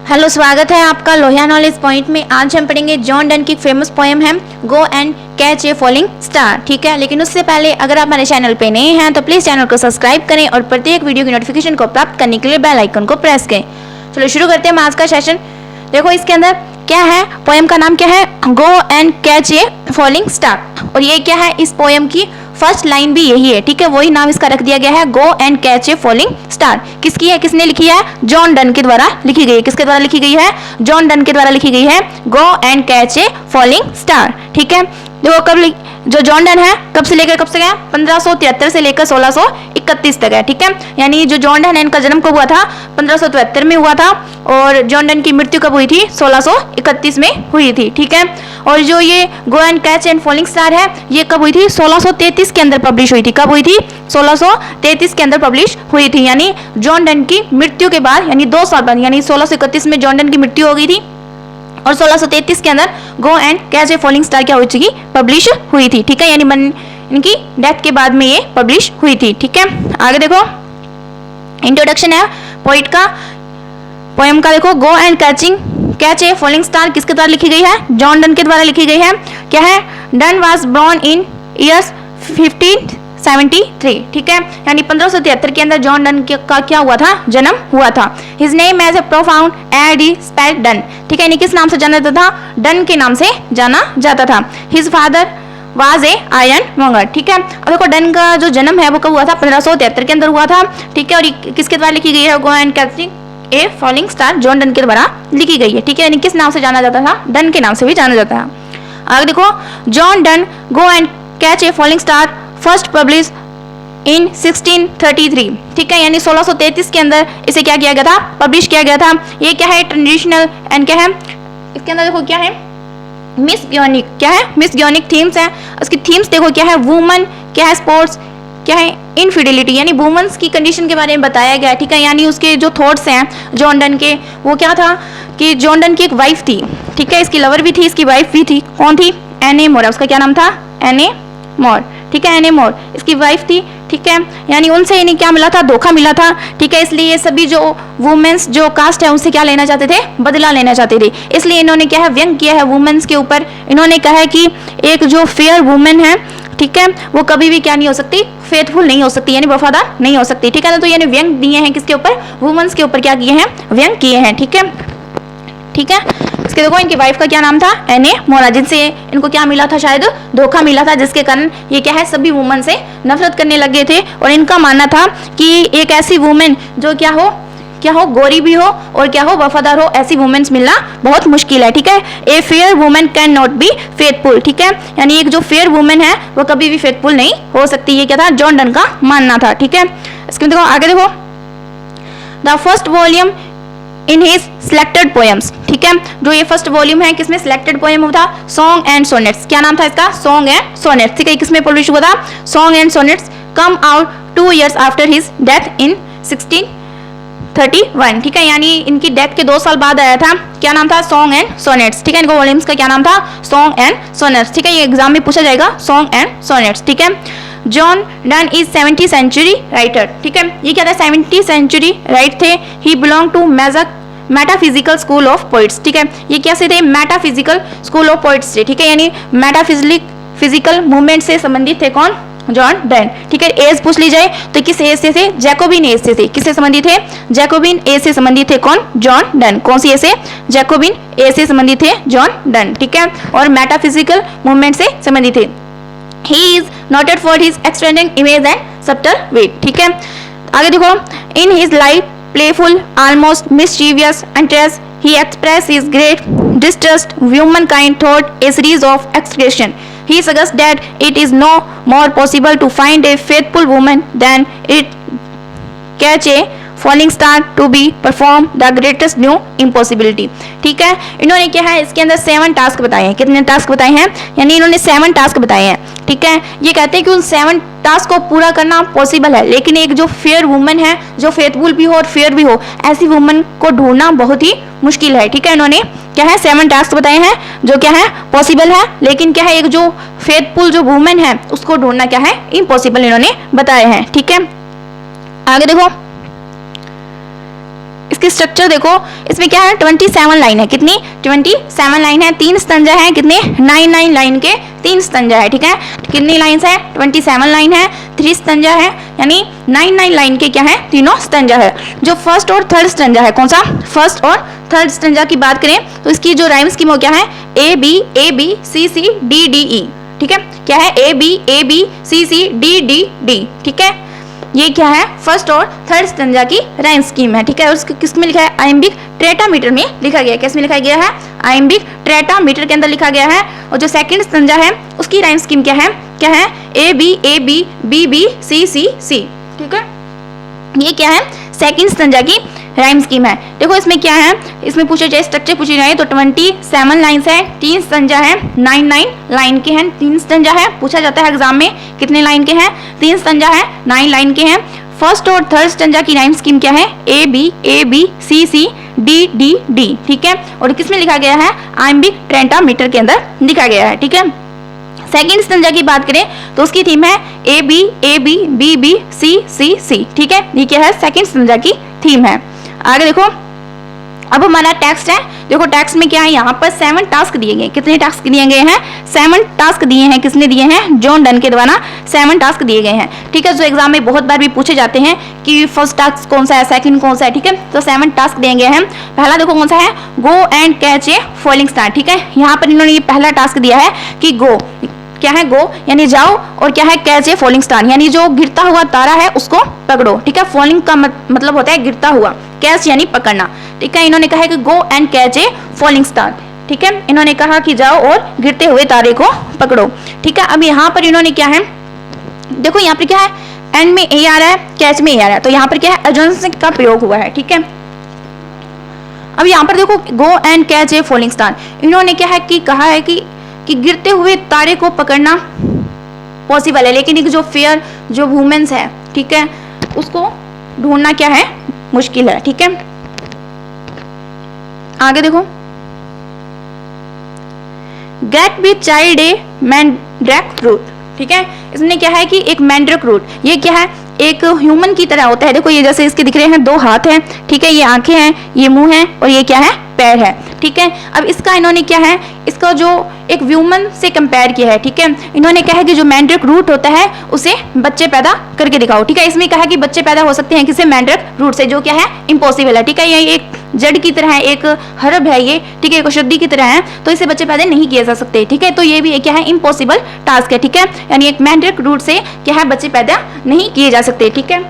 Hello, स्वागत है आपका लोहिया नॉलेज पॉइंट में। आज हम पढ़ेंगे जॉन डन की फेमस पोएम है go and catch a falling star. ठीक है, लेकिन उससे पहले अगर आप हमारे चैनल पे नए हैं तो प्लीज़ चैनल को सब्सक्राइब करें और प्रत्येक वीडियो की नोटिफिकेशन को प्राप्त करने के लिए बेल आइकन को प्रेस करें। चलो शुरू करते हैं आज का सेशन। देखो इसके अंदर क्या है, पोएम का नाम क्या है, go and catch a falling star. और ये क्या है, इस पोएम की फर्स्ट लाइन भी यही है। ठीक है, वही नाम इसका रख दिया गया है, go and catch a falling star. किसकी है, किसने लिखी है, जॉन डन के द्वारा लिखी गई है। किसके द्वारा लिखी गई है, जॉन डन के द्वारा लिखी गई है, go and catch a falling star. ठीक है, देखो कब जो जॉन डन है कब से लेकर कब से गया, 1573 से लेकर 1631 तक है। ठीक है, यानी जो जॉन डन है इनका जन्म कब हुआ था, 1573 में हुआ था और जॉन डन की मृत्यु कब हुई थी, 1631 में हुई थी। ठीक है, और जो ये go and catch and falling star है ये कब हुई थी, 1633 के अंदर पब्लिश हुई थी। कब हुई थी, 1633 के अंदर पब्लिश हुई थी। यानी जॉन डन की मृत्यु के बाद, यानी 2 साल बाद, यानी 1631 में जॉन डन की मृत्यु हो गई थी और 1633 के अंदर go and catch a falling star क्या हो चुकी, पब्लिश हुई थी। ठीक है, यानी इनकी डेथ के बाद में ये पब्लिश हुई थी। ठीक है, आगे देखो इंट्रोडक्शन है पोइट का, पोएम का। देखो go and catch a falling star किसके द्वारा लिखी गई है, जॉन डन के द्वारा लिखी गई है। क्या है, Donne was born in years 1573। ठीक है, यानी 1573 के अंदर जॉन डन का क्या हुआ था, जन्म हुआ था। His name as a profound eddy spelled Donne. ठीक है, यानी किस नाम से जाना जाता था, डन के नाम से जाना जाता था। His father was a iron monger. ठीक है, अब देखो डन का जो जन्म है वो कब हुआ था, 1573 के अंदर हुआ था। ठीक है, और किसके द्वारा लिखी गई है, go and catch a falling star, John Donne के द्वारा लिखी गई है। ठीक है, यानी किस नाम से जाना जाता था, डन के नाम से भी जाना जाता है। आगे देखो, John Donne go and catch a falling star first publish in 1633। ठीक है, यानी 1633 के अंदर इसे क्या किया गया था, पब्लिश किया गया था। ये क्या है, ट्रेडिशनल एंड क्या है, इसके अंदर देखो क्या है, मिसगोनिक। क्या है, मिसगोनिक थीम्स है। उसकी थीम्स देखो क्या है, वुमन, क्या है, स्पोर्ट्स, क्या है, इनफिडेलिटी, यानी वुमेन्स की कंडीशन के बारे में बताया गया है। ठीक है, यानी उसके जो थॉट्स हैं जॉन डन के, वो क्या था कि जॉन डन की एक वाइफ थी। ठीक है, इसकी लवर भी थी, इसकी वाइफ भी थी। कौन थी, एने मोर, उसका क्या नाम था, एने मोर। ठीक है, एने मोर इसकी वाइफ थी। ठीक है, यानी उनसे इन्हें क्या मिला था, धोखा मिला था। ठीक है, इसलिए ये सभी जो वुमेन्स जो कास्ट है उनसे क्या लेना चाहते थे, बदला लेना चाहते थे। इसलिए इन्होंने क्या है, व्यंग किया है वुमेन्स के ऊपर। इन्होंने कहा है कि एक जो फेयर वुमेन है, ठीक है, वो कभी भी क्या नहीं हो सकती, फेथफुल नहीं हो सकती, यानी वफादार नहीं हो सकती। ठीक है, तो यानी व्यंग दिए हैं किसके ऊपर, वुमेन्स के ऊपर क्या किए हैं, व्यंग किए हैं। ठीक है, ठीक है, इसके देखो इनकी वाइफ का क्या नाम था, एने मोरा, जिनसे इनको क्या मिला था, शायद धोखा मिला था, जिसके कारण ये क्या है, सभी वुमेन से नफरत करने लगे थे। और इनका मानना था कि एक ऐसी वुमेन जो क्या हो, गोरी भी हो और क्या हो, वफादार हो, ऐसी वुमेन्स मिलना बहुत मुश्किल है। ठीक है, a fair women can not be faithful. ठीक है, यानी एक जो फेयर वुमेन है वो कभी भी फेथफुल नहीं हो सकती। ये क्या था, जॉन डन का मानना था। ठीक है, इसके देखो आगे देखो, the first volume in his selected poems. ठीक है, जो ये फर्स्ट वॉल्यूम है किसमें, सिलेक्टेड पोएम था, सॉन्ग एंड सोनेट्स। क्या नाम था इसका, सॉन्ग एंड सोनेट्स। ठीक है, किसमें पब्लिश हुआ था, song and sonnets, come out 2 years after his death in 1631। ठीक है, यानी इनकी डेथ के 2 साल बाद आया था। क्या नाम था, सॉन्ग एंड सोनेट्स। ठीक है, इनको वॉल्यूम्स का क्या नाम था, सॉन्ग एंड सोनेट्स। ठीक है, ये एग्जाम में पूछा जाएगा, सॉन्ग एंड सोनेट्स। ठीक है, John Donne is 70th century writer. ठीक है, ये क्या था, 70th century राइट थे। ही belong to metaphysical school of poets. ठीक है, ये कैसे थे, मेटाफिजिकल स्कूल ऑफ पोइट्स थे। ठीक है, यानी मेटाफिजिकल मूवमेंट से संबंधित थे कौन, जॉन डन। ठीक है, एज पूछ ली जाए तो किस एज से थे, जैकोबिन एज से थे। किससे संबंधित थे, जैकोबिन एज से संबंधित थे कौन, जॉन डन। कौन सी एज से, जैकोबिन एज से संबंधित थे जॉन डन। ठीक है, और मेटाफिजिकल मूवमेंट से संबंधित थे। He is noted for his extending image and subtle wit. ठीक है, आगे देखो, in his light, playful, almost mischievous interest, he expressed his great distrust of humankind through a series of excretion. He suggests that it is no more possible to find a faithful woman than it catch a falling star to be perform the greatest new impossibility. ठीक है, इन्होंने क्या है, इसके अंदर 7 task बताए हैं। कितने टास्क बताए हैं, यानी इन्होंने 7 टास्क बताए हैं। ठीक है, ये कहते हैं कि उन 7 टास्क को पूरा करना पॉसिबल है, लेकिन एक जो फेयर वुमन है, जो फेथफुल भी हो और फेयर भी हो, ऐसी वुमन को ढूंढना बहुत ही मुश्किल है। ठीक है, इन्होंने क्या है, 7 टास्क बताए हैं जो क्या है, पॉसिबल है, लेकिन क्या है, एक जो फेथफुल जो वुमन है उसको ढूंढना क्या है, इम्पॉसिबल इन्होंने बताए हैं। ठीक है, आगे देखो, इसकी स्ट्रक्चर देखो, इसमें क्या है 27 लाइन है, कितनी 27 लाइन है, 3 स्तंजा है, कितने 9 लाइन के 3 स्तंजा है, ठीक है। कितनी लाइन्स है 27 लाइन है, 3 स्तंजा है, यानी 9 लाइन के क्या है तीनों स्तंजा है। जो फर्स्ट और थर्ड स्तंजा है, कौन सा फर्स्ट और थर्ड स्तंजा की बात करें तो इसकी जो राइम स्कीम हो क्या है A B C C D D E, ठीक है। क्या है A B C C D D D, ठीक है। ये क्या है फर्स्ट और थर्ड स्तंजा की राइम स्कीम है, ठीक है। उसको किस में लिखा है आइम्बिक ट्रेटामीटर में लिखा गया है। किस में लिखा गया है आइम्बिक ट्रेटामीटर के अंदर लिखा गया है। और जो सेकंड स्तंजा है उसकी राइम स्कीम क्या है ए बी सी सी सी, ठीक है। ये क्या है सेकंड स्तंजा की राइम स्कीम है। देखो इसमें क्या है, इसमें पूछा जाए स्ट्रक्चर पूछी जाए तो 27 लाइन्स है, 3 स्तंजा है, 9 लाइन के हैं, 3 स्तंजा है। पूछा जाता है एग्जाम में कितने लाइन के हैं 3 स्तंजा है, 9 लाइन के हैं। फर्स्ट और थर्ड स्तंजा की राइम स्कीम क्या है A B C C D D D, ठीक है। और किस में लिखा गया है आइम्बिक ट्रेटामीटर के अंदर लिखा गया है, ठीक है। सेकंड स्तंजा की बात करें तो उसकी थीम है ए बी सी सी सी, ठीक है। ये क्या है सेकंड स्तंजा की थीम है। आगे देखो, अब हमारा टेक्स्ट है। देखो टेक्स्ट में क्या है, यहाँ पर 7 टास्क दिए गए। कितने टास्क दिए गए हैं 7 टास्क दिए हैं। किसने दिए हैं जॉन डन के द्वारा 7 टास्क दिए गए हैं, ठीक है। जो एग्जाम में बहुत बार भी पूछे जाते हैं कि फर्स्ट टास्क कौन सा है, सेकंड कौन सा है, ठीक है। तो 7 टास्क दिए गए हैं। पहला देखो कौन सा है go and catch a falling star, ठीक है। यहाँ पर इन्होंने ये पहला टास्क दिया है कि गो क्या है गो यानी जाओ, और क्या है कैच ए फॉलिंग स्टार यानी जो गिरता हुआ तारा है उसको पकड़ो, ठीक है। फॉलिंग का मतलब होता है गिरता हुआ, कैच यानी पकड़ना, ठीक है। इन्होंने कहा है कि go and catch a falling star, ठीक है। इन्होंने कहा कि जाओ और गिरते हुए तारे को पकड़ो, ठीक है। अब यहाँ पर इन्होंने क्या है देखो, यहाँ पर क्या है एंड में ए आ रहा है, कैच में ए आ रहा है, तो यहाँ पर क्या है एजेंसिक का प्रयोग हुआ है, ठीक है। अब यहाँ पर देखो go and catch a falling star, इन्होंने क्या है कि कहा है कि गिरते हुए तारे को पकड़ना पॉसिबल है, लेकिन एक जो फेयर जो वुमेन्स है, ठीक है, उसको ढूंढना क्या है मुश्किल है, ठीक है। आगे देखो get with child a mandrake fruit, ठीक है। इसमें क्या है कि एक मैंड्रेक फ्रूट, ये क्या है एक ह्यूमन की तरह होता है। देखो ये जैसे इसके दिख रहे हैं 2 हाथ हैं, ठीक है, ये आंखें हैं, ये मुंह है, और ये क्या है पैर है, ठीक है। अब इसका इन्होंने क्या है इसका जो एक व्यूमन से कंपेयर किया है, ठीक है। इन्होंने कहा है कि जो मैंड्रेक रूट होता है उसे बच्चे पैदा करके दिखाओ, ठीक है। इसमें कहा कि बच्चे पैदा हो सकते हैं किससे मैंड्रेक रूट से, जो क्या है इम्पॉसिबल है, ठीक है। ये एक जड़ की तरह है, एक हर्ब है ये, ठीक है, एक औषधि की तरह है, तो इसे बच्चे पैदा नहीं किए जा सकते, ठीक है। तो ये भी क्या है इम्पॉसिबल टास्क है, ठीक है। यानी एक मैंड्रेक रूट से क्या है बच्चे पैदा नहीं किए जा सकते, ठीक है।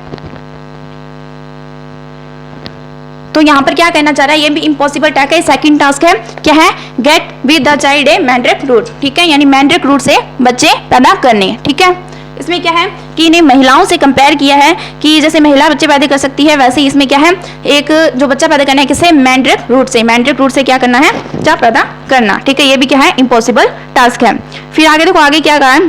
तो यहाँ पर क्या कहना चाह रहा है, ये भी इम्पॉसिबल टास्क है। सेकंड टास्क है क्या है get with the child a mandrake root, ठीक है, यानी मैंड्रेक रूट से बच्चे पैदा करने, ठीक है। इसमें क्या है कि इन्हें महिलाओं से कंपेयर किया है कि जैसे महिला बच्चे पैदा कर सकती है, वैसे ही इसमें क्या है एक जो बच्चा पैदा करना है किससे मैंड्रेक रूट से। मैंड्रेक रूट से क्या करना है बच्चा पैदा करना, ठीक है। ये भी क्या है इम्पॉसिबल टास्क है। फिर आगे देखो आगे क्या कहा है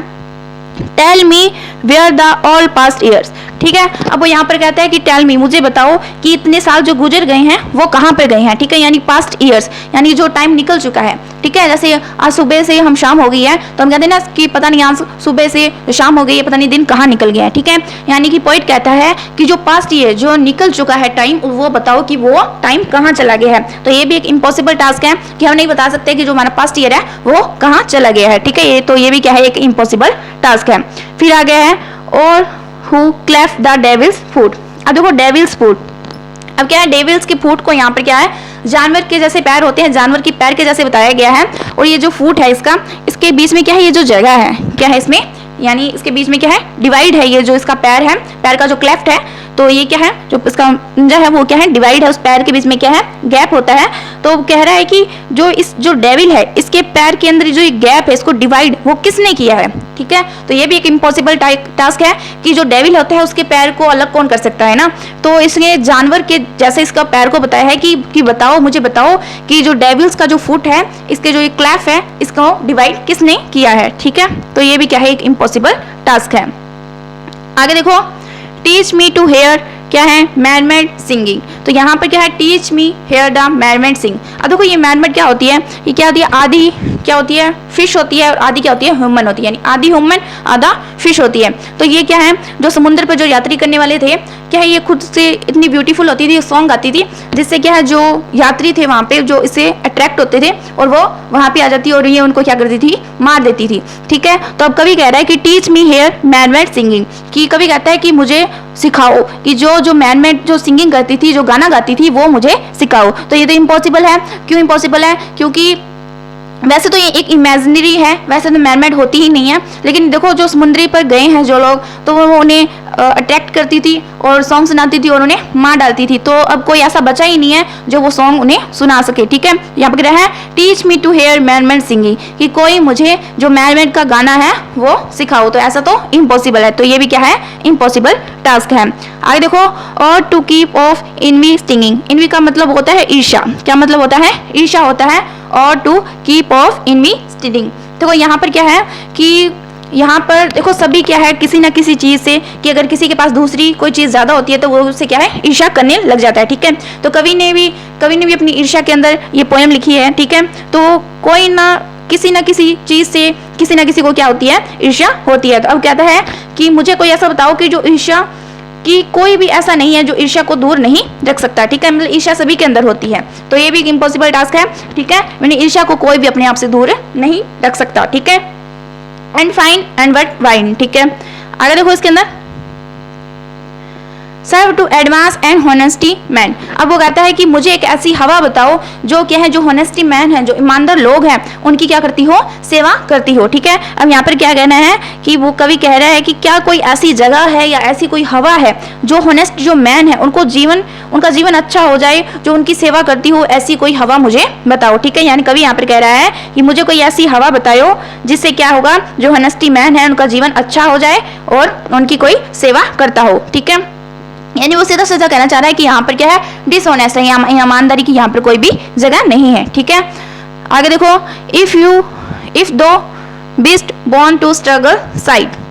tell me where the all past years, ठीक है। अब वो यहाँ पर कहता है कि टेल मी मुझे बताओ कि इतने साल जो गुजर गए हैं वो कहाँ पर गए हैं, ठीक है। यानी पास्ट ईयर्स यानी जो टाइम निकल चुका है, ठीक है। जैसे आज सुबह से हम शाम हो गई है तो हम कहते हैं ना कि पता नहीं आज सुबह से शाम हो गई है, पता नहीं दिन कहाँ निकल गया है, ठीक है। यानी कि पॉइंट कहता है कि जो पास्ट ईयर जो निकल चुका है टाइम, वो बताओ कि वो टाइम कहाँ चला गया है। तो ये भी एक इम्पॉसिबल टास्क है कि हम नहीं बता सकते कि जो हमारा पास्ट ईयर है वो कहाँ चला गया है, ठीक है। ये तो ये भी क्या है एक इम्पॉसिबल टास्क है। फिर आ गया है और who cleft the devil's foot। अब देखो डेविल्स फूट, अब क्या है डेविल्स की फूट को यहाँ पर क्या है जानवर के जैसे पैर होते हैं, जानवर की पैर के जैसे बताया गया है। और ये जो फूट है इसका, इसके बीच में क्या है ये जो जगह है क्या है इसमें, यानी इसके बीच में क्या है डिवाइड है। ये जो इसका पैर है, पैर का जो क्लेफ्ट है, तो ये क्या है जो इसका पंजा है वो क्या है डिवाइड है, उस पैर के बीच में क्या है गैप होता है। तो कह रहा है कि जो इस जो डेविल है इसके पैर के अंदर जो ये गैप है इसको डिवाइड वो किसने किया है, ठीक है। तो ये भी एक इम्पॉसिबल टास्क है कि जो डेविल होता है उसके पैर को अलग कौन कर सकता है ना। तो इसने जानवर के जैसे इसका पैर को बताया है कि बताओ मुझे बताओ कि जो डेविल्स का जो फुट है इसके जो ये क्लैफ है इसको डिवाइड किसने किया है, ठीक है। तो ये भी क्या है एक इम्पॉसिबल टास्क है। आगे देखो टीच मी टू हेयर क्या है मैन मेड सिंगिंग। तो यहाँ पर क्या है, टीच मी हेयर द मैरमेड सिंग। अब देखो ये मैरमेड क्या होती है, ये क्या होती है, आधी क्या होती है, फिश होती है, और आधी क्या होती है, ह्यूमन होती है, यानी आधी ह्यूमन आधा फिश होती है। तो ये क्या है, जो समुद्र पर जो यात्री करने वाले थे, क्या है, ये खुद से इतनी ब्यूटीफुल होती थी, सॉन्ग गाती थी, जिससे क्या है जो यात्री थे वहाँ पे जो इससे अट्रैक्ट होते थे और वो वहाँ पे आ जाती और ये उनको क्या करती थी, मार देती थी। ठीक है, तो अब कवि कह रहा है कि teach me here mermaid singing, कि कवि कहता है कि मुझे सिखाओ, कि जो मैरमेड जो सिंगिंग करती थी, जो गाना गाती थी, वो मुझे सिखाओ। तो ये तो इम्पॉसिबल है। क्यों इम्पॉसिबल है? क्योंकि वैसे तो ये एक इमेजिनरी है, वैसे तो मैरमेड होती ही नहीं है, लेकिन देखो जो समुद्री पर गए हैं जो लोग, तो वो उन्हें अट्रैक्ट करती थी और सॉन्ग सुनाती थी और उन्हें मार डालती थी। तो अब कोई ऐसा बचा ही नहीं है जो वो सॉन्ग उन्हें सुना सके। ठीक है, यहाँ पर है teach me to hear mermaid singing, कि कोई मुझे जो मैरमेड का गाना है वो सिखाओ। तो ऐसा तो इम्पॉसिबल है, तो ये भी क्या है, इम्पॉसिबल टास्क है। आगे देखो, और to keep off envy stinging, envy का मतलब होता है ईर्ष्या। क्या मतलब होता है? ईर्ष्या होता है। और to keep off envy stinging, देखो यहाँ पर क्या है कि यहाँ पर देखो सभी क्या है, किसी ना किसी चीज से, कि अगर किसी के पास दूसरी कोई चीज ज्यादा होती है तो वो उससे क्या है, ईर्ष्या करने लग जाता है। ठीक है, तो कवि ने भी अपनी ईर्ष्या के अंदर ये पोएम लिखी है। ठीक है, तो कोई ना किसी चीज से किसी ना किसी को क्या होती है, ईर्ष्या होती है। तो अब कहता है कि मुझे कोई ऐसा बताओ कि जो ईर्ष्या कि कोई भी ऐसा नहीं है जो ईर्ष्या को दूर नहीं रख सकता। ठीक है, मतलब ईर्ष्या सभी के अंदर होती है, तो ये भी एक इम्पॉसिबल टास्क है। ठीक है, मैंने ईर्ष्या को कोई भी अपने आप से दूर नहीं रख सकता। ठीक है, and find and what wind. ठीक है, आगे देखो इसके अंदर, serve to advance and honesty man. अब वो कहता है कि मुझे एक ऐसी हवा बताओ जो क्या है, जो हॉनेस्टी मैन है, जो ईमानदार लोग हैं, उनकी क्या करती हो, सेवा करती हो। ठीक है, अब यहाँ पर क्या कहना है कि वो कवि कह रहा है कि क्या कोई ऐसी जगह है या ऐसी कोई हवा है जो हॉनेस्ट जो मैन है उनका जीवन अच्छा हो जाए, जो उनकी सेवा करती हो, ऐसी कोई हवा मुझे बताओ। ठीक है, यानी कवि यहाँ पर कह रहा है कि मुझे कोई ऐसी हवा बताओ जिससे क्या होगा, जो हॉनेस्टी मैन है उनका जीवन अच्छा हो जाए और उनकी कोई सेवा करता हो। ठीक है, यानी वो सीधा सीधा कहना चाह रहा है कि यहाँ पर क्या है, डिसऑनेस्ट है, ईमानदारी की यहाँ पर कोई भी जगह नहीं है। ठीक है, आगे देखो, if thou be'st born to struggle side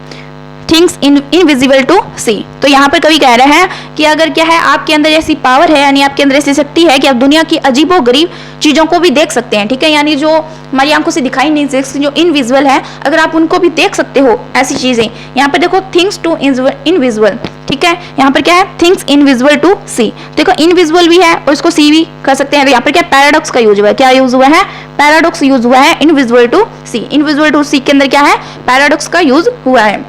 things invisible to see. तो यहाँ पर कवि कह रहे हैं कि अगर क्या है, आपके अंदर ऐसी पावर है, यानी आपके अंदर ऐसी शक्ति है कि आप दुनिया की अजीबो गरीब चीजों को भी देख सकते हैं। ठीक है, यानी जो हमारी आंखों से दिखाई नहीं सकती, जो इनविजिबल है, अगर आप उनको भी देख सकते हो, ऐसी चीजें। यहाँ पर देखो, थिंग्स टू इनविजिबल। ठीक है, यहाँ पर क्या है, थिंग्स इनविजिबल टू सी। देखो इनविजिबल भी है और इसको सी भी कर सकते हैं। तो यहाँ पर क्या पैराडॉक्स का यूज हुआ है, क्या यूज हुआ है, पैराडॉक्स यूज हुआ है invisible to see. Invisible to see के अंदर क्या है, पैराडॉक्स का यूज हुआ है।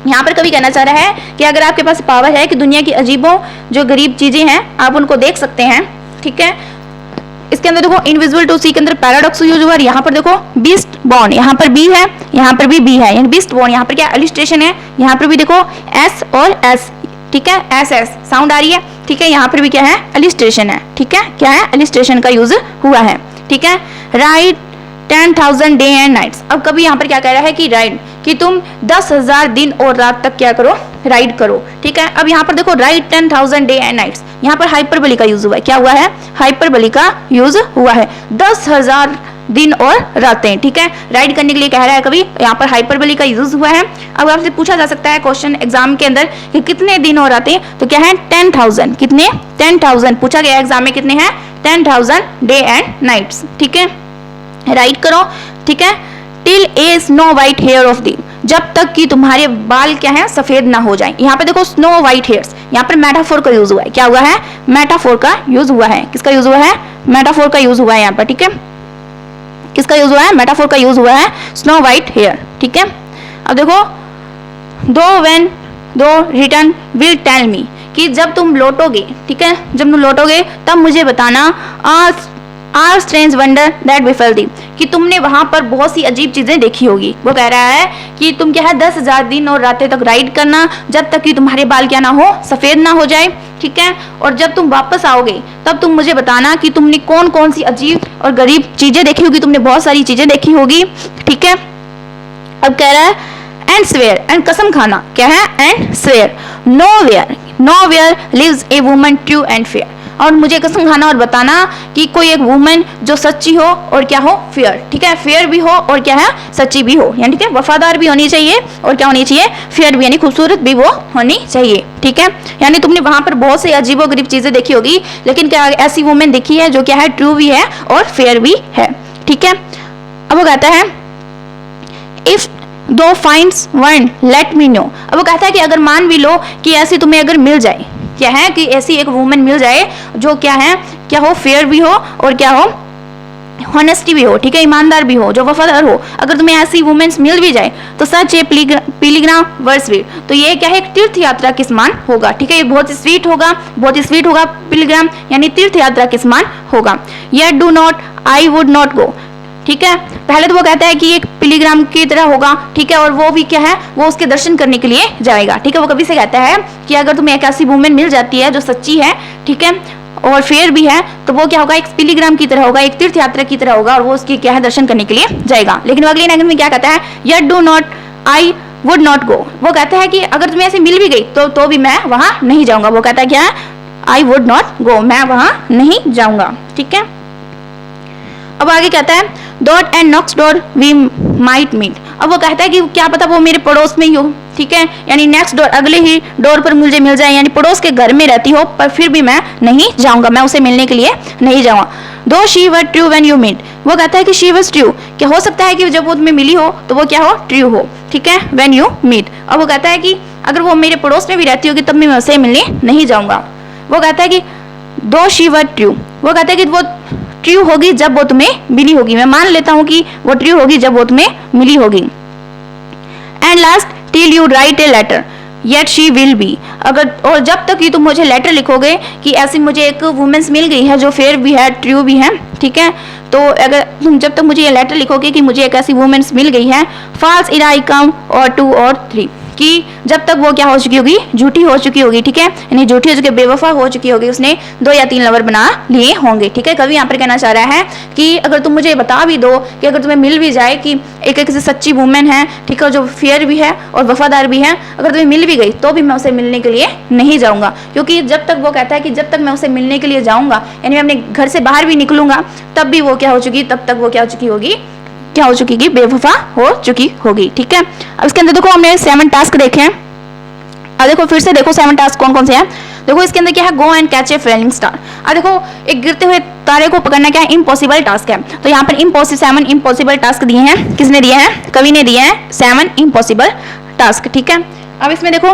यहाँ पर कवि कहना चाह रहा है कि अगर आपके पास पावर है कि दुनिया की अजीबों जो गरीब चीजें हैं आप उनको देख सकते हैं। ठीक है, इसके अंदर देखो इनविजिबल टू सी के अंदर पैराडॉक्स यूज हुआ है। यहाँ पर देखो बीस्ट बॉर्न, यहाँ पर बी है, यहाँ पर भी बी है, यानी बीस्ट बॉर्न। यहाँ पर क्या इलस्ट्रेशन है, यहाँ पर भी देखो एस और एस। ठीक है, एस एस साउंड आ रही है। ठीक है, यहाँ पर भी क्या है, इलस्ट्रेशन है। ठीक है, क्या है, इलस्ट्रेशन का यूज हुआ है। ठीक है, राइट 10,000 डे एंड नाइट्स। अब कभी यहाँ पर क्या कह रहा है कि राइड, कि तुम 10,000 दिन और रात तक क्या करो, राइड करो। ठीक है, अब यहाँ पर देखो राइड 10,000 डे एंड नाइट्स, यहाँ पर हाइपरबोली का यूज हुआ है। क्या हुआ है, हाइपरबोली का यूज हुआ है, 10,000 दिन और रातें। ठीक है, राइड करने के लिए कह रहा है कभी, यहाँ पर हाइपरबोली का यूज हुआ है। अब आपसे पूछा जा सकता है क्वेश्चन एग्जाम के अंदर कि कितने दिन और रातें, तो क्या है 10,000, कितने 10,000 पूछा गया एग्जाम में, कितने हैं 10,000 डे एंड नाइट्स। ठीक है, राइड करो। ठीक है, till a snow white hair of thee, जब तक कि तुम्हारे बाल क्या है, सफेद ना हो जाए। यहाँ पे देखो स्नो वाइट हेयर्स, यहाँ पर मेटाफोर का यूज हुआ है। क्या हुआ है, मेटाफोर का यूज हुआ है। किसका यूज हुआ है, मेटाफोर का यूज हुआ है यहाँ पर। ठीक है, किसका यूज हुआ है, मेटाफोर का यूज हुआ है, स्नो वाइट हेयर। ठीक है, अब देखो दो रिटर्न विल टेल मी, कि जब तुम लौटोगे, ठीक है, जब तुम लौटोगे तब मुझे बताना, आर स्ट्रेंज वंडर दैट बिफेल दी, कि तुमने वहां पर बहुत सी अजीब चीजें देखी होगी। वो कह रहा है कि तुम क्या है 10,000 दिन और रातें तक राइड करना, जब तक कि तुम्हारे बाल क्या ना हो, सफेद ना हो जाए। ठीक है, और जब तुम वापस आओगे तब तुम मुझे बताना कि तुमने कौन कौन सी अजीब और गरीब चीजें देखी होगी, तुमने बहुत सारी चीजें देखी होगी। ठीक है, अब कह रहा है एंड स्वेयर, एंड कसम खाना, क्या है, and swear, no where lives a woman true and fair. और मुझे कसम खाना और बताना कि कोई एक वुमेन जो सच्ची हो और क्या हो, फेयर, ठीक है, फेयर भी हो और क्या है, सच्ची भी हो, यानी ठीक है, वफादार भी होनी चाहिए और क्या होनी चाहिए, फेयर भी, यानी खूबसूरत भी वो होनी चाहिए, ठीक है। यानी तुमने वहां पर बहुत से अजीबोगरीब चीजें देखी होगी, लेकिन क्या ऐसी वुमेन देखी है जो क्या है, ट्रू भी है और फेयर भी है, ठीक है। अब वो कहता है इफ दो finds one let me know. अब वो कहता है कि अगर मान भी लो कि ऐसी तुम्हें अगर मिल जाए, क्या है कि ऐसी एक वुमेन मिल जाए जो क्या है, क्या हो, फेयर भी हो और क्या हो, हॉनेस्टी भी हो, ठीक है, ईमानदार भी हो, जो वफादार हो, अगर तुम्हें ऐसी वुमेन्स मिल भी जाए तो सच ये पिलिग्राम वर स्वीट, तो ये क्या है, एक तीर्थ यात्रा के समान होगा, ठीक है, ये बहुत ही स्वीट होगा, बहुत ही स्वीट होगा, पिलिग्राम यानी तीर्थ यात्रा के समान होगा। Yet do not I would not गो, ठीक है, पहले तो वो कहता है कि एक पिलिग्राम की तरह होगा, ठीक है, और वो भी क्या है, वो उसके दर्शन करने के लिए जाएगा, ठीक है। वो कभी से कहता है कि अगर तुम्हें एक ऐसी वुमेन मिल जाती है जो सच्ची है, ठीक है, और फेयर भी है, तो वो क्या होगा, एक पिलिग्राम की तरह होगा, एक तीर्थ यात्रा की तरह होगा, और वो उसकी क्या है, दर्शन करने के लिए जाएगा। लेकिन अगली लाइन में क्या कहता है, yet do not I would not गो, वो कहता है कि अगर तुम्हें ऐसे मिल भी गई तो भी मैं वहां नहीं जाऊंगा। वो कहता है क्या है, आई वुड नॉट गो, मैं वहां नहीं जाऊंगा, ठीक है। अब आगे कहता है dot and next door we might meet. अब वो कहता है कि क्या पता वो मेरे पड़ोस में ही हो, ठीक है, यानी नेक्स्ट डोर, अगले ही डोर पर मुझे मिल जाए, यानी पड़ोस के घर में रहती हो, पर फिर भी मैं नहीं जाऊंगा, मैं उसे मिलने के लिए नहीं जाऊंगा। Though she were true when you meet, वो कहता है कि शी वाज ट्रू, क्या हो सकता है कि जब वो तुम्हें मिली हो तो वो क्या हो, ट्रू हो, ठीक है, व्हेन यू मीट। अब वो कहता है कि अगर वो मेरे पड़ोस में भी रहती होगी तब भी मैं उसे मिलने नहीं जाऊंगा। वो कहता है कि दो शी वर ट्रू, वो कहता है कि वो ट्रू होगी जब वो तुम्हें मिली होगी, मैं मान लेता हूं कि वो ट्रू होगी जब वो तुम्हें मिली होगी। And last till you write a letter yet she will be, अगर और जब तक कि तुम मुझे लेटर लिखोगे कि ऐसी मुझे एक वुमेन्स मिल गई है जो फेयर भी है, ट्रू भी है, ठीक है, तो अगर तुम जब तक मुझे ये लेटर लिखोगे कि मुझे एक ऐसी वुमेन्स मिल गई है, फॉल्स इट आई कम और टू और थ्री, कि जब तक वो क्या हो चुकी होगी, झूठी हो चुकी होगी, ठीक है, यानी झूठी हो चुकी, बेवफा हो चुकी होगी, उसने 2 या 3 लवर बना लिए होंगे, ठीक है। कवि यहाँ पर कहना चाह रहा है कि अगर तुम मुझे बता भी दो कि अगर तुम्हें मिल भी जाए कि एक किसी सच्ची वुमेन है, ठीक है, जो फेयर भी है और वफादार भी है, अगर तुम्हें मिल भी गई तो भी मैं उसे मिलने के लिए नहीं जाऊंगा, क्योंकि जब तक वो कहता है कि जब तक मैं उसे मिलने के लिए जाऊंगा, यानी मैं अपने घर से बाहर भी निकलूंगा तब भी वो क्या हो चुकी, तब तक वो क्या हो चुकी होगी, क्या हो चुकी है, बेवफा हो चुकी होगी, ठीक है। अब इसके अंदर देखो हमने 7 टास्क देखे हैं, अब देखो फिर से देखो 7 टास्क कौन कौन से हैं। देखो इसके अंदर क्या है, go and catch a falling star. अब देखो एक गिरते हुए तारे को पकड़ना क्या है, इम्पॉसिबल टास्क है, तो यहाँ पर 7 इम्पॉसिबल टास्क दिए हैं, किसने दिए हैं, कवि ने दिए हैं 7 इम्पॉसिबल टास्क, ठीक है। अब इसमें देखो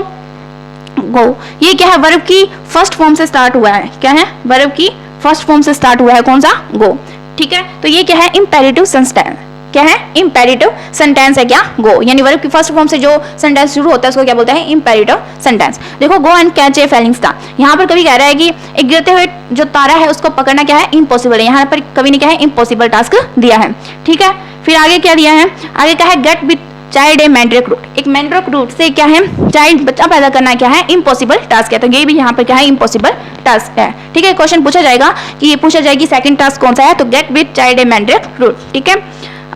गो, ये क्या है, वर्ब की फर्स्ट फॉर्म से स्टार्ट हुआ है, क्या है, वर्ब की फर्स्ट फॉर्म से स्टार्ट हुआ है, कौन सा, गो, ठीक है। तो ये क्या है, इंपेरेटिव सेंटेंस, क्या है, इंपेरेटिव सेंटेंस है क्या, गो, यानी वर्ब की फर्स्ट फॉर्म से जो सेंटेंस शुरू होता है उसको क्या बोलते हैं, इंपेरेटिव सेंटेंस। देखो go and catch a falling star, यहाँ पर कवि कह रहा है कि एक गिरते हुए जो तारा है उसको पकड़ना क्या है, इम्पॉसिबल है, यहाँ पर कवि ने क्या है, इम्पॉसिबल टास्क दिया है, ठीक है। फिर आगे क्या दिया है, आगे क्या है, get with child a mandrake root, एक मैंड्रेक रूट से क्या है, चाइल्ड बच्चा पैदा करना क्या है, इम्पॉसिबल टास्क है, तो ये भी यहाँ पर क्या है, इम्पॉसिबल टास्क है, ठीक है। क्वेश्चन पूछा जाएगा कि ये पूछा जाएगी सेकंड टास्क कौन सा है, तो get with child a mandrake root, ठीक है।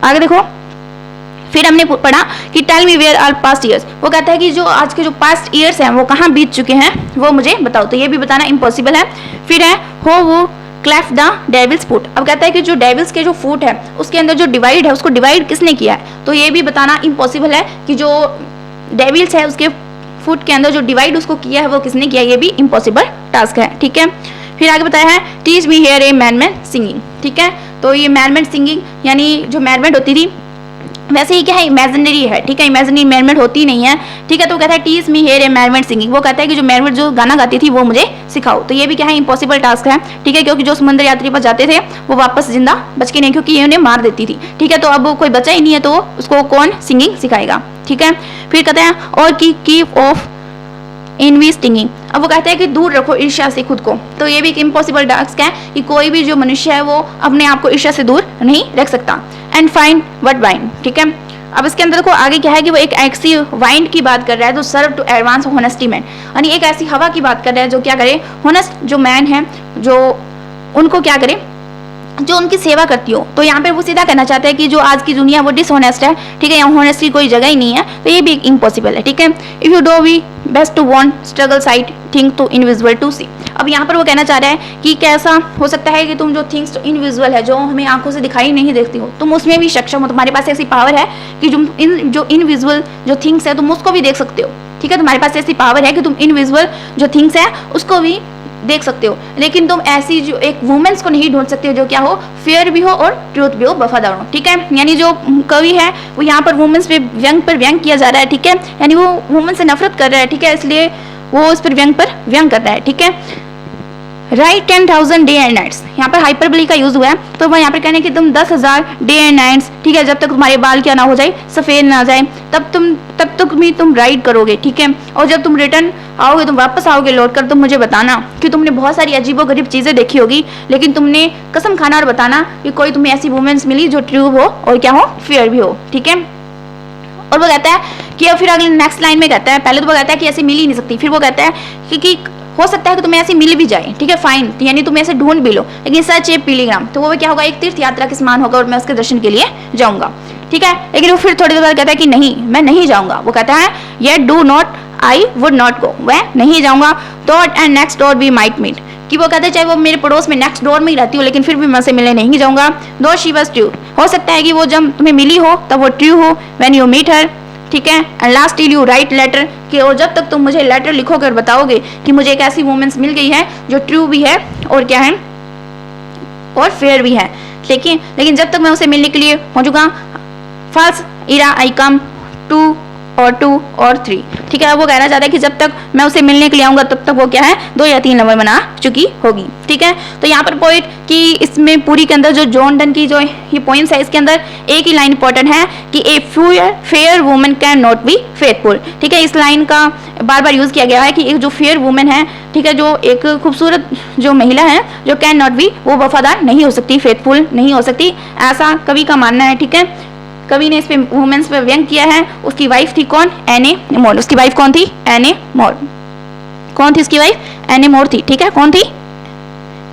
आगे देखो फिर हमने पढ़ा कि tell me where are past years, वो कहता है कि जो आज के जो पास्ट ईयर्स हैं वो कहाँ बीत चुके हैं वो मुझे बताओ, तो ये भी बताना इम्पॉसिबल है। फिर है हो वो क्लेफ्ट द डेविल्स फुट, अब कहता है कि जो डेविल्स के जो फुट है उसके अंदर जो डिवाइड है उसको डिवाइड किसने किया है, तो ये भी बताना इम्पॉसिबल है कि जो डेविल्स है उसके फुट के अंदर जो डिवाइड उसको किया है वो किसने किया, ये भी इम्पॉसिबल टास्क है, ठीक है। फिर आगे बताया है teach me hear a mermaid singing, ठीक है, तो ये मैनमेंट सिंगिंग यानी जो मैनमेंट होती थी वैसे ही क्या है, इमेजिनरी है, ठीक है, इमेजिनरी मैनमेंट होती नहीं है, ठीक है। तो कहता है teach me hear a mermaid singing, वो कहता है कि जो मैनमेंट जो गाना गाती थी वो मुझे सिखाओ, तो ये भी क्या है, इम्पॉसिबल टास्क है, ठीक है, क्योंकि जो समुद्र यात्री पर जाते थे वो वापस जिंदा बच के नहीं, क्योंकि ये उन्हें मार देती थी, ठीक है, तो अब कोई बचा ही नहीं है तो उसको कौन सिंगिंग सिखाएगा, ठीक है। फिर कहते हैं और कीप ऑफ इनवी स्टिंगिंग, अब वो कहते हैं कि दूर रखो ईर्ष्या से खुद को, तो ये भी एक इम्पॉसिबल टास्क है कि कोई भी जो मनुष्य है वो अपने आप को ईर्ष्या से दूर नहीं रख सकता। एंड फाइंड व्हाट वाइन, ठीक है। अब इसके अंदर को आगे क्या है कि वो एक ऐसी वाइन की बात कर रहा है तो सर्व टू एडवांस होनेस्टी मैन, यानी एक ऐसी हवा की बात कर रहा है जो क्या करे, होनेस्ट जो मैन है जो उनको क्या करे, जो उनकी सेवा करती हो, तो यहाँ पे वो सीधा कहना चाहते हैं कि जो आज की दुनिया वो डिसऑनेस्ट है, ठीक है, यहाँ होनेस्ट की कोई जगह ही नहीं है, तो ये भी इम्पॉसिबल है, ठीक है। If you do we best to want struggle side think to invisible to see, अब यहाँ पर वो कहना चाह रहा है कि कैसा हो सकता है कि तुम जो थिंग्स इनविजुअल है, जो हमें आंखों से दिखाई नहीं देखती हो, तुम उसमें भी सक्षम हो, तुम्हारे पास ऐसी पावर है कि जो इनविजुअल जो थिंग्स है तुम उसको भी देख सकते हो। ठीक है, तुम्हारे पास ऐसी पावर है कि तुम इनविजुअल जो थिंग्स है उसको भी देख सकते हो, लेकिन तुम ऐसी जो एक वुमेन्स को नहीं ढूंढ सकते हो जो क्या हो, फेयर भी हो और ट्रूथ भी हो, वफादार हो। ठीक है, यानी जो कवि है वो यहाँ पर वुमेन्स पे व्यंग किया जा रहा है। ठीक है, यानी वो वुमेन से नफरत कर रहा है। ठीक है, इसलिए वो उस पर व्यंग कर रहा है। ठीक है, राइट 10,000 डे एंड नाइट्स, यहाँ पर हाइपरबोली का यूज हुआ है, तो वह यहाँ पर कहने कि तुम 10,000 डे एंड नाइट्स, ठीक है, जब तक तुम्हारे बाल क्या ना हो जाए, सफेद ना जाए, तब तक भी तुम राइड करोगे। ठीक है, और जब तुम रिटर्न आओगे, तुम वापस आओगे लौट कर, तुम मुझे बताना कि तुमने बहुत सारी अजीबोगरीब चीजें देखी होगी, लेकिन तुमने कसम खाना और बताना कि कोई तुम्हें ऐसी वुमेन्स मिली जो ट्रू हो और क्या हो, फेयर भी हो। ठीक है, और वो कहता है कि अब फिर अगले नेक्स्ट लाइन में कहता है, पहले तो वो कहता है कि ऐसी मिल ही नहीं सकती, फिर वो कहता है कि हो सकता है कि तुम्हें ऐसी मिल भी जाए। ठीक है, फाइन, यानी तुम ऐसे ढूंढ भी लो, लेकिन सच ए पिलिग्राम, तो वो क्या होगा, एक तीर्थ यात्रा के समान होगा और मैं उसके दर्शन के लिए जाऊंगा। ठीक है, लेकिन वो फिर थोड़ी देर बाद कहता है कि नहीं, मैं नहीं जाऊंगा। वो कहता है yet do not, I would not go, वह नहीं जाऊंगा। Thought and next door we might meet, कि वो कहते हैं चाहे वो मेरे पड़ोस में नेक्स्ट डोर में ही रहती हो, लेकिन फिर भी मैं उसे मिलने नहीं जाऊंगा। दो शी वाज ट्रू, हो सकता है कि वो जब तुम्हें मिली हो तब वो ट्रू हो, व्हेन यू मीट हर। ठीक है, and last till you write letter, कि और जब तक तुम मुझे लेटर लिखोगे और बताओगे कि मुझे एक ऐसी वुमेन्स मिल गई है जो ट्रू भी है और क्या है, और फेयर भी है। लेकिन जब तक मैं उसे मिलने के लिए पहुंचूंगा, फर्स्ट इरा आई कम 2 और 2 और 3। ठीक है, वो कहना चाहता है कि जब तक मैं उसे मिलने के लिए आऊंगा तब तक वो क्या है, 2 या 3 नंबर बना चुकी होगी। ठीक है, तो यहाँ पर पोइट की इसमें पूरी के अंदर जो जॉन डन की जो ये पोइम्स है, इसके अंदर एक ही लाइन इंपॉर्टेंट है कि a fair woman can not be faithful. ठीक है, इस लाइन का बार बार यूज किया गया है कि एक जो फेयर वुमन है, ठीक है, जो एक खूबसूरत जो महिला है, जो कैन नॉट बी, वो वफादार नहीं हो सकती, फेथफुल नहीं हो सकती, ऐसा कवि का मानना है। ठीक है, कवि ने इस पे वुमेन्स पे व्यंग किया है। उसकी वाइफ थी कौन, एने मोर। उसकी वाइफ कौन थी, एने मोर। कौन थी उसकी वाइफ, एने मोर थी। ठीक है, कौन थी,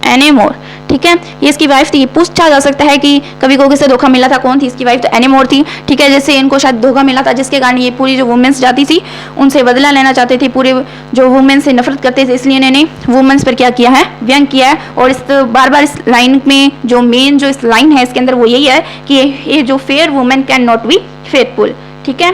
एने मोर। ठीक है, ये इसकी वाइफ थी। पूछा जा सकता है कि कवि को किससे धोखा मिला था, कौन थी इसकी वाइफ, तो एने मोर थी। ठीक है, जैसे इनको शायद धोखा मिला था, जिसके कारण ये पूरी जो वुमेन्स जाती थी उनसे बदला लेना चाहते थे, पूरे जो वुमेन्स से नफरत करते थे, इसलिए इन्होंने वुमेन्स पर क्या किया है, व्यंग किया है। और इस बार बार इस लाइन में जो मेन जो इस लाइन है इसके अंदर वो यही है कि ये जो fair women can not be faithful. ठीक है,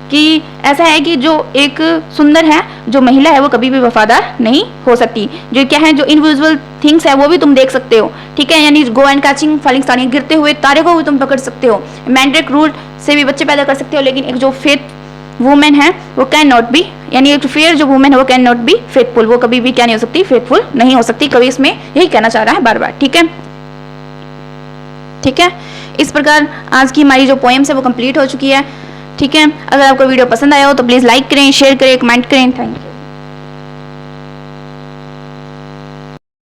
कि ऐसा है कि जो एक सुंदर है जो महिला है वो कभी भी वफादार नहीं हो सकती। जो क्या है, जो इनविजुअल थिंग्स है वो भी तुम देख सकते हो। ठीक है, यानी go and catching falling star, गिरते हुए तारे को भी तुम पकड़ सकते हो, मैंड्रिक रूल से भी बच्चे पैदा कर सकते हो, लेकिन एक जो फेथ वुमेन है वो कैन नॉट बी, यानी एक फेयर जो वुमेन है वो कैन नॉट बी फेथफुल, वो कभी भी क्या नहीं हो सकती, फेथफुल नहीं हो सकती। कवि इसमें यही कहना चाह रहा है बार बार। ठीक है, ठीक है, इस प्रकार आज की हमारी जो पोएम्स है वो कंप्लीट हो चुकी है। ठीक है, अगर आपको वीडियो पसंद आया हो तो प्लीज़ लाइक करें, शेयर करें, कमेंट करें। Thank you.